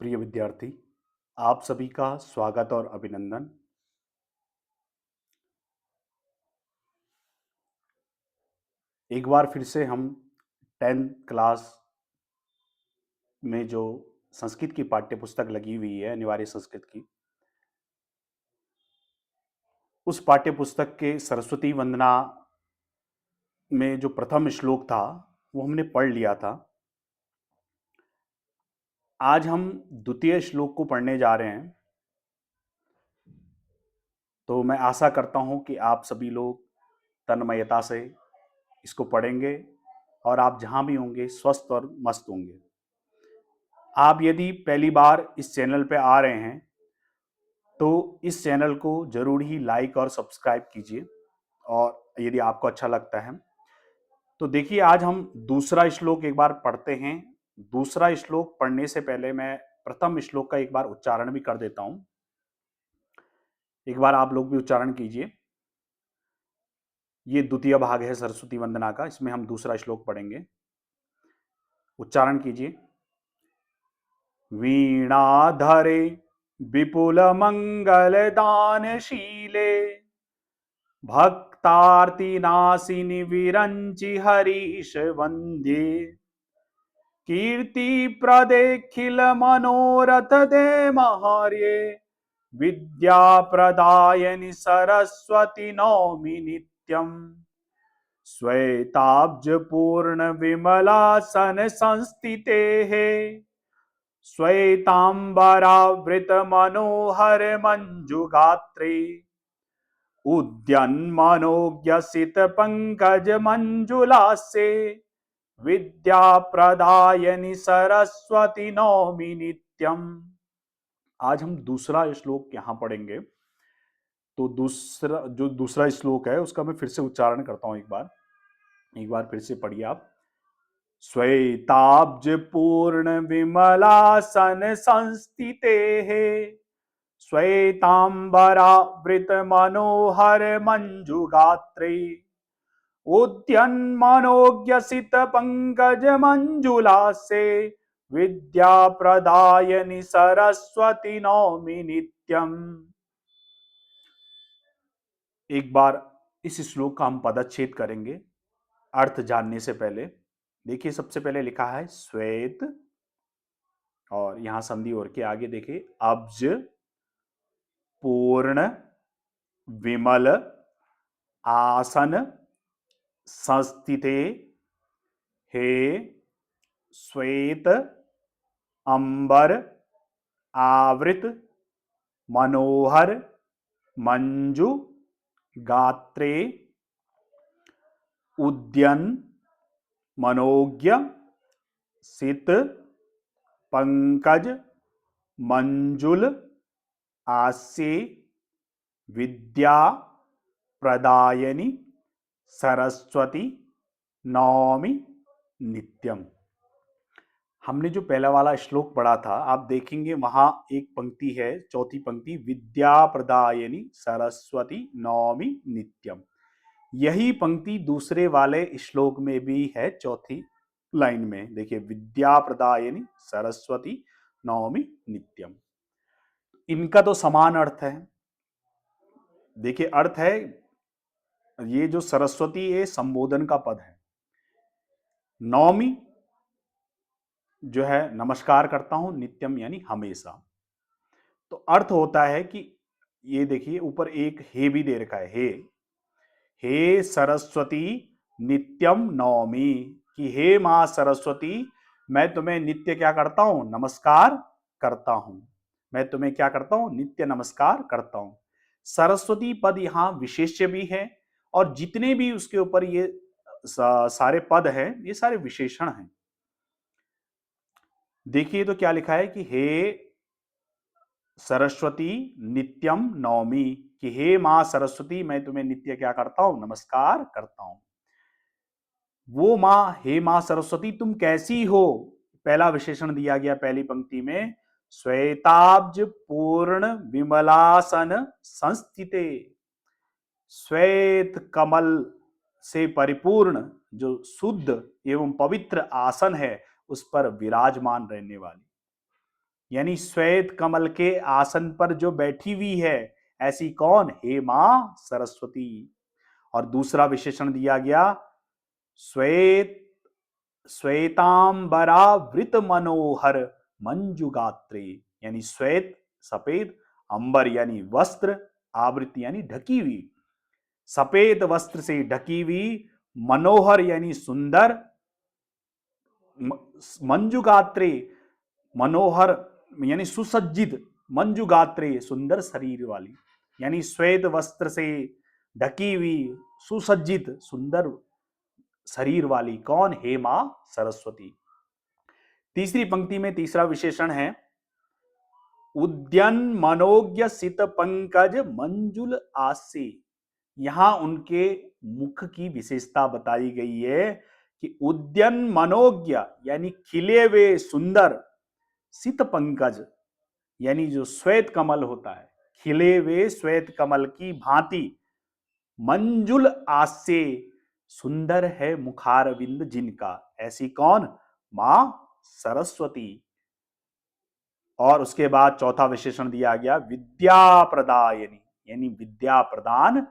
प्रिय विद्यार्थी, आप सभी का स्वागत और अभिनंदन। एक बार फिर से हम 10th क्लास में जो संस्कृत की पाठ्य पुस्तक लगी हुई है, अनिवार्य संस्कृत की, उस पाठ्य पुस्तक के सरस्वती वंदना में जो प्रथम श्लोक था, वो हमने पढ़ लिया था। आज हम द्वितीय श्लोक को पढ़ने जा रहे हैं। तो मैं आशा करता हूं कि आप सभी लोग तन्मयता से इसको पढ़ेंगे और आप जहां भी होंगे स्वस्थ और मस्त होंगे। आप यदि पहली बार इस चैनल पे आ रहे हैं तो इस चैनल को जरूर ही लाइक और सब्सक्राइब कीजिए, और यदि आपको अच्छा लगता है तो देखिए, आज हम दूसरा श्लोक एक बार पढ़ते हैं। दूसरा श्लोक पढ़ने से पहले मैं प्रथम श्लोक का एक बार उच्चारण भी कर देता हूं। एक बार आप लोग भी उच्चारण कीजिए। ये द्वितीय भाग है सरस्वती वंदना का, इसमें हम दूसरा श्लोक पढ़ेंगे। उच्चारण कीजिए। वीणाधरे विपुल मंगल दानशीले भक्तार्तिनाशिनि विरंचि हरीश वंद्ये कीर्ति प्रदेखिल मनोरथ दे महार्ये विद्या प्रदायनि सरस्वती नौमि नित्यम् श्वेताब्ज पूर्ण विमलासन संस्थिते श्वेतांबरावृत मनोहर मंजुगात्रे उद्यन्मनोज्ञसित पंकज मंजुलास्ये विद्या प्रदायनि सरस्वती नौमि नित्यम। आज हम दूसरा श्लोक यहां पढ़ेंगे। तो दूसरा श्लोक है उसका मैं फिर से उच्चारण करता हूं। एक बार फिर से पढ़िए आप। श्वेताब्ज पूर्ण विमलासन संस्थिते श्वेतांबरावृत मनोहर मंजुगात्रे उद्यन्मनोज्ञसित पंकज मंजुलास्ये विद्या प्रदायनि सरस्वती नौमि नित्यम्। एक बार इस श्लोक का हम पदच्छेद करेंगे अर्थ जानने से पहले। देखिए, सबसे पहले लिखा है श्वेत, और यहां संधि और के आगे देखिए अब्ज पूर्ण विमल आसन संस्थिते हे श्वेत अंबर आवृत मनोहर मंजु गात्रे उद्यन मनोज्ञ सित पंकज मंजुल आस्ये विद्या प्रदायनि सरस्वती नौमि नित्यम। हमने जो पहला वाला श्लोक पढ़ा था, आप देखेंगे वहां एक पंक्ति है, चौथी पंक्ति, विद्या प्रदायनि सरस्वती नौमि नित्यम। यही पंक्ति दूसरे वाले श्लोक में भी है, चौथी लाइन में देखिए, विद्या प्रदायनि सरस्वती नौमि नित्यम। इनका तो समान अर्थ है। देखिए, अर्थ है, ये जो सरस्वती है संबोधन का पद है, नौमि जो है नमस्कार करता हूं, नित्यम यानी हमेशा। तो अर्थ होता है कि ये देखिए ऊपर एक हे भी दे रखा है, हे सरस्वती नित्यम नौमि, कि हे मां सरस्वती, मैं तुम्हें नित्य क्या करता हूं, नमस्कार करता हूं। मैं तुम्हें क्या करता हूं, नित्य नमस्कार करता हूं। सरस्वती पद यहां विशेष्य भी है, और जितने भी उसके ऊपर ये सारे पद हैं, ये सारे विशेषण हैं। देखिए तो क्या लिखा है कि हे सरस्वती नित्यम नौमि, कि हे मां सरस्वती, मैं तुम्हें नित्य क्या करता हूं, नमस्कार करता हूं। वो मां, हे मां सरस्वती तुम कैसी हो, पहला विशेषण दिया गया पहली पंक्ति में, श्वेताब्ज पूर्ण विमलासन संस्थिते, श्वेत कमल से परिपूर्ण जो शुद्ध एवं पवित्र आसन है उस पर विराजमान रहने वाली। यानी श्वेत कमल के आसन पर जो बैठी हुई है, ऐसी कौन? हे मां सरस्वती। और दूसरा विशेषण दिया गया, श्वेत श्वेतांबरावृत मनोहर मंजुगात्रे, यानी श्वेत सफेद, अंबर यानी वस्त्र, आवृत यानी ढकी हुई, सफेद वस्त्र से ढकी हुई, मनोहर यानी सुंदर, मंजुगात्रे मनोहर यानी सुसज्जित, मंजुगात्रे सुंदर शरीर वाली, यानी श्वेत वस्त्र से ढकी हुई, सुसज्जित, सुंदर शरीर वाली कौन? हे मां सरस्वती। तीसरी पंक्ति में तीसरा विशेषण है, उद्यन मनोज्ञ सित पंकज मंजुल आसे। यहां उनके मुख की विशेषता बताई गई है कि उद्यन मनोज्ञ यानी खिले हुए सुंदर, सित पंकज यानी जो श्वेत कमल होता है, खिले हुए श्वेत कमल की भांति, मंजुल आसे सुंदर है मुखारविंद जिनका, ऐसी कौन? मां सरस्वती। और उसके बाद चौथा विशेषण दिया गया, विद्या प्रदायनी, यानी विद्या प्रदान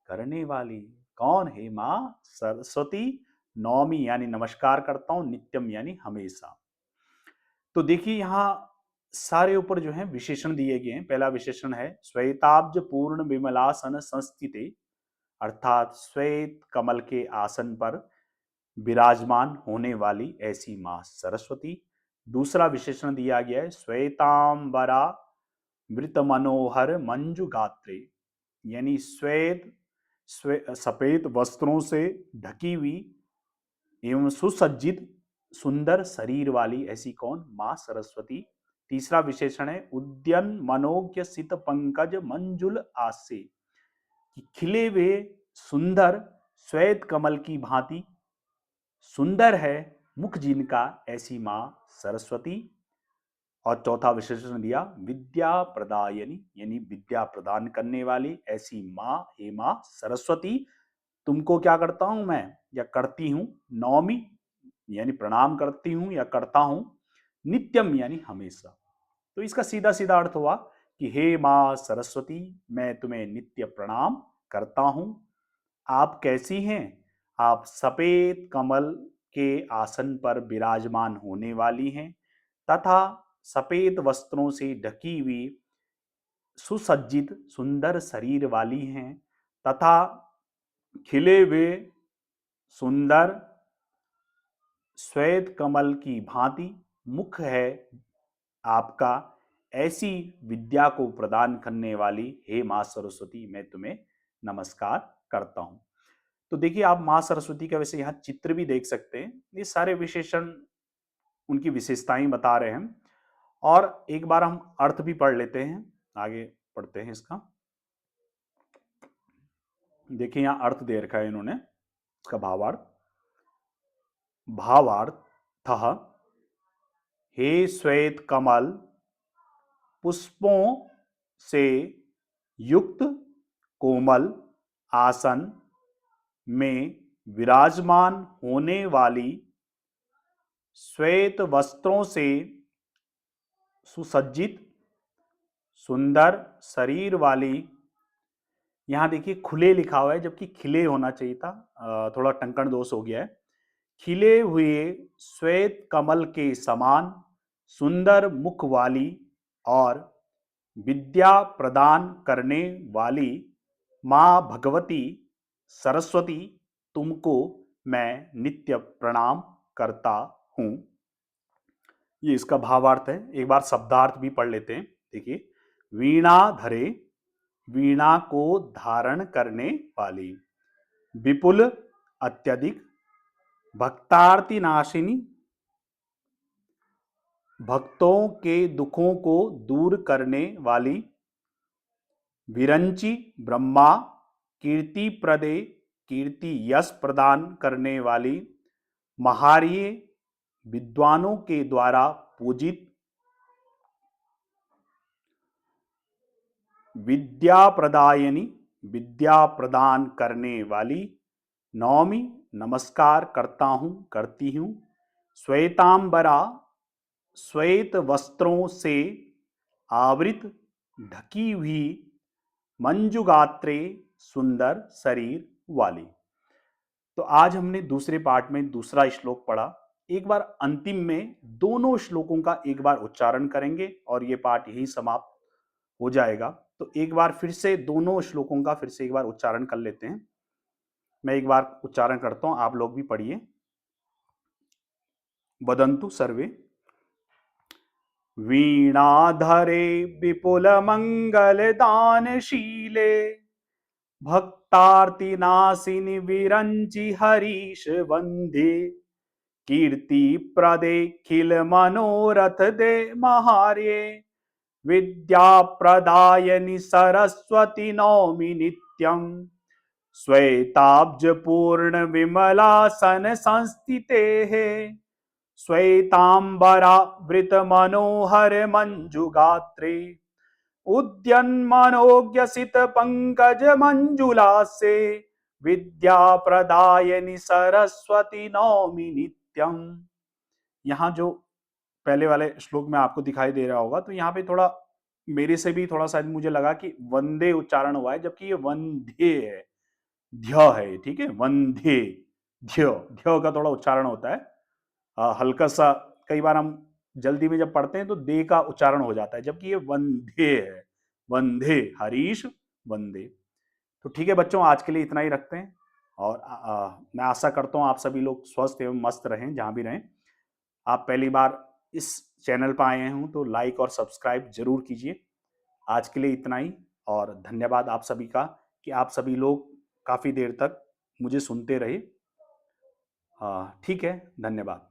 करने वाली कौन? हे मां सरस्वती। नौमी यानी नमस्कार करता हूं, नित्यम यानी हमेशा। तो देखिए यहां सारे ऊपर जो है विशेषण दिए गए हैं। पहला विशेषण है, श्वेताब्ज पूर्ण विमलासन संस्थिते, अर्थात श्वेत कमल के आसन पर विराजमान होने वाली ऐसी मां सरस्वती। दूसरा विशेषण दिया गया है, श्वेतांबरा मृत मनोहर मंजु गात्रे, यानी श्वेत सफेद वस्त्रों से ढकी हुई एवं सुसज्जित सुंदर शरीर वाली ऐसी कौन? मां सरस्वती। तीसरा विशेषण है, उद्यन मनोज्ञ सित पंकज मंजुल आसे, खिले हुए सुंदर श्वेत कमल की भांति सुंदर है मुख जिनका, ऐसी मां सरस्वती। और चौथा विशेषण दिया, विद्या प्रदायनी, यानी विद्या प्रदान करने वाली ऐसी मां, हे मां सरस्वती। तुमको क्या करता हूं मैं, या करती हूं, नौमी यानी प्रणाम करती हूं या करता हूं, नित्यम यानी हमेशा। तो इसका सीधा सीधा अर्थ हुआ कि हे मां सरस्वती, मैं तुम्हें नित्य प्रणाम करता हूं। आप कैसी हैं? आप सफेद कमल के आसन पर विराजमान होने वाली हैं तथा सफेद वस्त्रों से ढकी हुई सुसज्जित सुंदर शरीर वाली हैं तथा खिले हुए सुंदर श्वेत कमल की भांति मुख है आपका, ऐसी विद्या को प्रदान करने वाली हे मां सरस्वती, मैं तुम्हें नमस्कार करता हूं। तो देखिए आप मां सरस्वती का वैसे यहां चित्र भी देख सकते हैं। ये सारे विशेषण उनकी विशेषताएं बता रहे हैं। और एक बार हम अर्थ भी पढ़ लेते हैं, आगे पढ़ते हैं इसका। देखिए यहां अर्थ दे रखा है इन्होंने, इसका भावार्थ। भावार्थ, हे श्वेत कमल पुष्पों से युक्त कोमल आसन में विराजमान होने वाली, श्वेत वस्त्रों से सुसज्जित सुंदर शरीर वाली, यहां देखिए खुले लिखा हुआ है जबकि खिले होना चाहिए था, थोड़ा टंकण दोष हो गया है। खिले हुए श्वेत कमल के समान सुंदर मुख वाली और विद्या प्रदान करने वाली मां भगवती सरस्वती, तुमको मैं नित्य प्रणाम करता हूं। ये इसका भावार्थ है। एक बार शब्दार्थ भी पढ़ लेते हैं। देखिए, वीणा धरे, वीणा को धारण करने वाली, विपुल अत्यधिक, भक्तार्ति नाशिनी, भक्तों के दुखों को दूर करने वाली, विरंची ब्रह्मा, कीर्ति प्रदे, कीर्ति यश प्रदान करने वाली, महार्य विद्वानों के द्वारा पूजित, विद्या प्रदायनी, विद्या प्रदान करने वाली, नौमी नमस्कार करता हूं, करती हूं, श्वेतांबरा श्वेत वस्त्रों से आवृत ढकी हुई मंजुगात्रे सुंदर शरीर वाली। तो आज हमने दूसरे पार्ट में दूसरा श्लोक पढ़ा। एक बार अंतिम में दोनों श्लोकों का एक बार उच्चारण करेंगे और ये पाठ यही समाप्त हो जाएगा। तो एक बार फिर से दोनों श्लोकों का फिर से एक बार उच्चारण कर लेते हैं। मैं एक बार उच्चारण करता हूं, आप लोग भी पढ़िए। वदन्तु सर्वे। वीणाधरे विपुल मंगल दानशीले भक्तार्तिनाशिनि विरंचि हरीश वंदे कीर्ति प्रदेखिल मनोरथ दे महार्ये विद्या प्रदायनि सरस्वती नौमि नित्यं श्वेताब्ज पूर्ण विमलासन संस्थिते श्वेतांबरावृत मनोहर मंजुगात्रे उद्यन्मनोज्ञसित पंकज मंजुलासे विद्या प्रदायनि सरस्वती नौमि नित्यम। यहाँ जो पहले वाले श्लोक में आपको दिखाई दे रहा होगा, तो यहाँ पे थोड़ा मेरे से भी थोड़ा सा मुझे लगा कि वंदे उच्चारण हुआ है, जबकि ये वंदे है, ध्य है। ठीक है, वंदे, ध्य, ध्य का थोड़ा उच्चारण होता है हल्का सा। कई बार हम जल्दी में जब पढ़ते हैं तो दे का उच्चारण हो जाता है, जबकि ये वंदे है, वंदे, हरीश वंदे। तो ठीक है बच्चों, आज के लिए इतना ही रखते हैं और मैं आशा करता हूँ आप सभी लोग स्वस्थ एवं मस्त रहें जहां भी रहें। आप पहली बार इस चैनल पर आए हों तो लाइक और सब्सक्राइब जरूर कीजिए। आज के लिए इतना ही और धन्यवाद आप सभी का कि आप सभी लोग काफ़ी देर तक मुझे सुनते रहे। ठीक है, धन्यवाद।